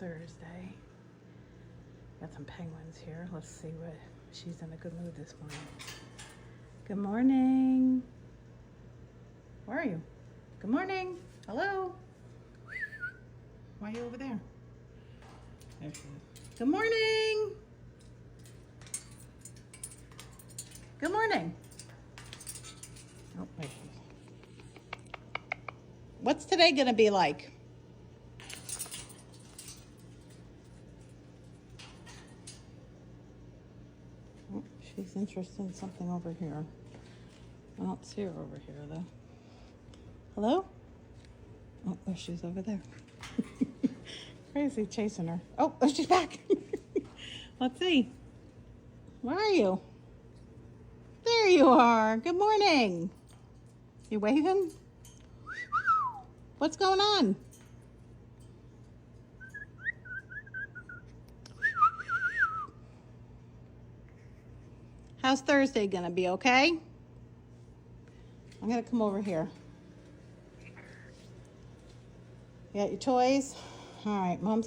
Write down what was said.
Thursday. Got some penguins here. Let's see what she's in a good mood this morning. Good morning. Where are you? Good morning. Hello. Why are you over there? There she is. Good morning. Good morning. Oh, there she is. What's today gonna be like? Oh, she's interested in something over here. I don't see her over here though. Hello? Oh, there she's over there. Crazy chasing her. Oh, she's back. Let's see. Where are you? There you are. Good morning. You waving? What's going on? How's Thursday gonna be, okay? I'm gonna come over here. You got your toys? All right, Mom's